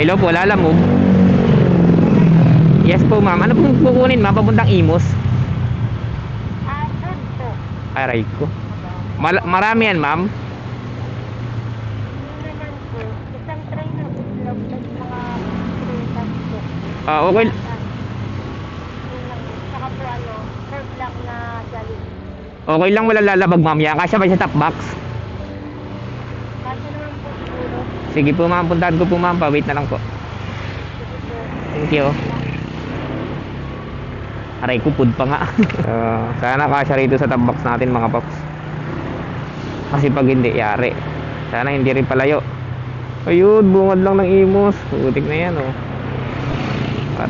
Hello po, lalamog. Yes po ma'am. Ano pong kukunin ma'am? Papuntang Imus? Doon po. Aray ko. Marami yan ma'am? Hindi naman po. Isang train na uslog at mga prutas po. Okay. Yun lang po. Saka po serve lang na Jollibee. Okay lang wala lalabag ma'am yan. Kasya ba sa top box? Kasi naman po siguro. Sige po ma'am, puntahan ko po ma'am. Pa-wait na lang po. Sige po. Thank you. Aray ko, food pa nga. Sana kasya rito sa top box natin mga paps. Kasi pag hindi, yari. Sana hindi rin palayo. Ayun, bungad lang ng Imus. Putik na yan oh.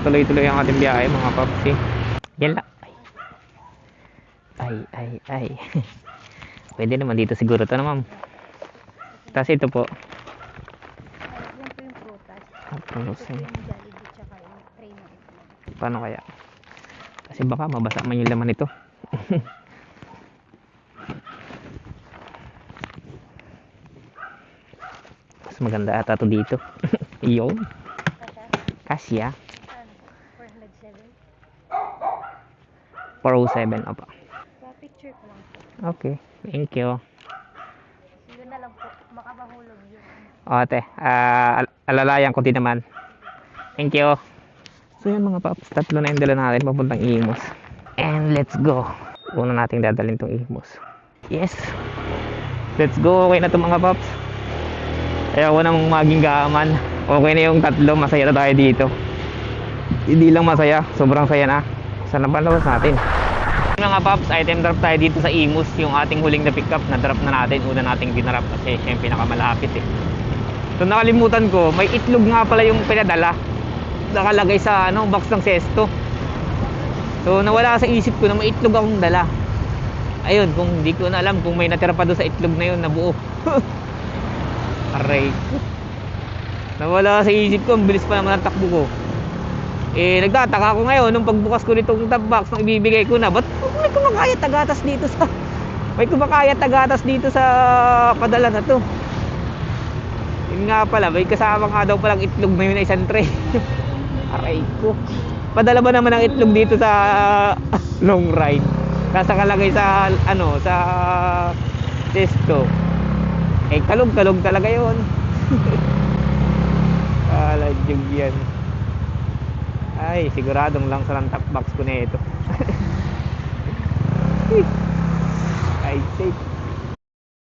Tuloy-tuloy ang ating biyahe mga paps eh. Yan lang. Ay. Pwede naman dito siguro ito na ma'am. Tapos ito po. Yan po yung prutas. Prutas. Ito po yung Jollibee tsaka yung train na uslog. Paano kaya? Kasi baka mabasa man yung laman nito. Mas maganda ata ito dito. Iyon. Kasya. 407. 407 apa. Pa-picture ko lang po. Okay, thank you. Yun na lang po. Baka mahulog yun. Ate, alalayan ko din naman. Thank you. So yan mga paps, tatlo na yung dala natin papuntang Imus. And let's go. Una nating dadalhin tong Imus. Yes. Let's go. Okay na to mga paps. Ayaw ko nang maging gaman. Okay na yung tatlo. Masaya na tayo dito. Hindi lang masaya. Sobrang saya na. Saan na palabas natin? Mga paps, item drop tayo dito sa Imus. Yung ating huling na pick up. Na-drop na natin. Una nating dinarap kasi siya yung pinakamalapit eh. So nakalimutan ko. May itlog nga pala yung pinadala. Nakalagay sa box ng sesto. So nawala sa isip ko na may itlog akong dala. Ayun, kung hindi ko na alam kung may natira pa doon sa itlog na yun na buo. Aray ko. Nawala sa isip ko, ang bilis pa naman ang takbo ko. Nagtataka ako ngayon nung pagbukas ko nitong top box nung ibibigay ko na. Ba't may kumakayat tagatas dito sa padala na to? Yun nga pala, may kasama nga daw palang itlog na yun na isang tray. Aray ko. Padala ba naman ang itlog dito sa long ride? Kasa kalagay sa sa testo. Kalog-kalog talaga yun. Aladyog yan. Ay, siguradong lang sa top box ko na ito. Ay, safe.